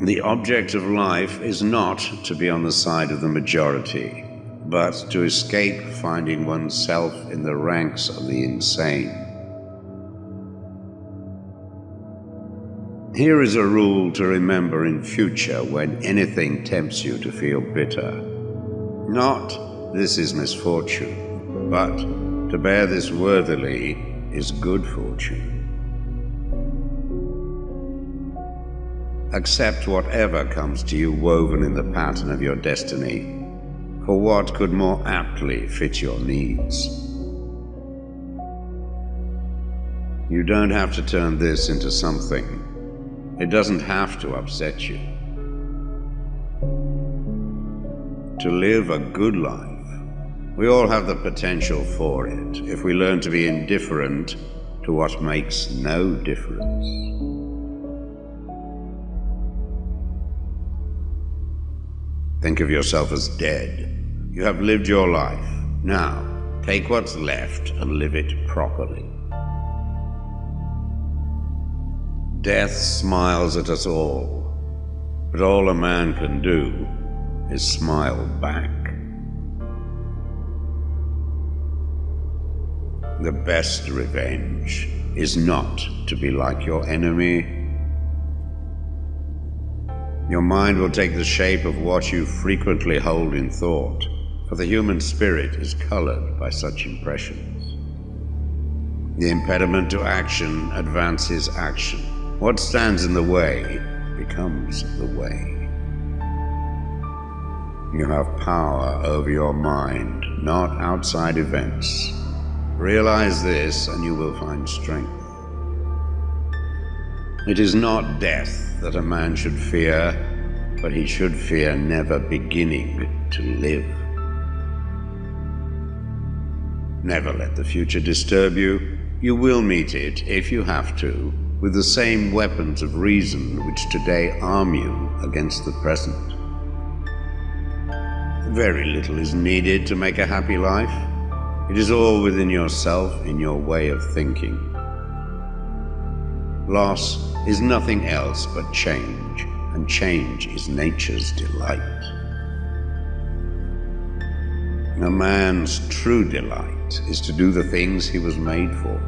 The object of life is not to be on the side of the majority, but to escape finding oneself in the ranks of the insane. Here is a rule to remember in future when anything tempts you to feel bitter. Not, this is misfortune, but to bear this worthily is good fortune. Accept whatever comes to you woven in the pattern of your destiny, for what could more aptly fit your needs? You don't have to turn this into something. It doesn't have to upset you. To live a good life, we all have the potential for it if we learn to be indifferent to what makes no difference. Think of yourself as dead. You have lived your life. Now, take what's left and live it properly. Death smiles at us all, but all a man can do is smile back. The best revenge is not to be like your enemy. Your mind will take the shape of what you frequently hold in thought, for the human spirit is colored by such impressions. The impediment to action advances action. What stands in the way becomes the way. You have power over your mind, not outside events. Realize this and you will find strength. It is not death that a man should fear, but he should fear never beginning to live. Never let the future disturb you. You will meet it, if you have to, with the same weapons of reason which today arm you against the present. Very little is needed to make a happy life. It is all within yourself, in your way of thinking. Loss is nothing else but change, and change is nature's delight. A man's true delight is to do the things he was made for.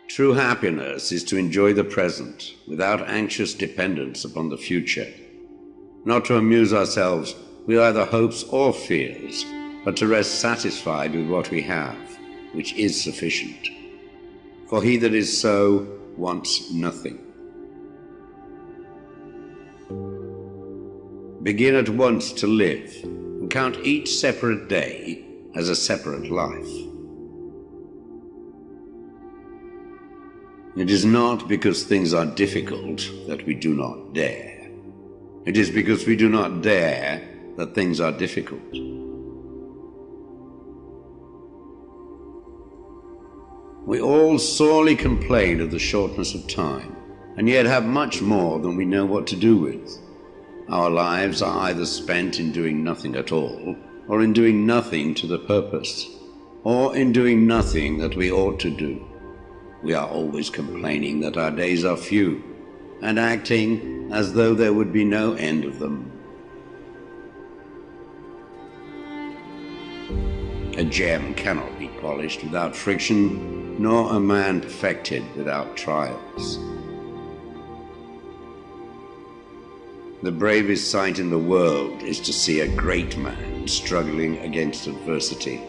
True happiness is to enjoy the present without anxious dependence upon the future, not to amuse ourselves with either hopes or fears, but to rest satisfied with what we have, which is sufficient. For he that is so wants nothing. Begin at once to live, and count each separate day as a separate life. It is not because things are difficult that we do not dare. It is because we do not dare that things are difficult. We all sorely complain of the shortness of time, and yet have much more than we know what to do with. Our lives are either spent in doing nothing at all, or in doing nothing to the purpose, or in doing nothing that we ought to do. We are always complaining that our days are few, and acting as though there would be no end of them. A gem cannot be polished without friction, nor a man perfected without trials. The bravest sight in the world is to see a great man struggling against adversity.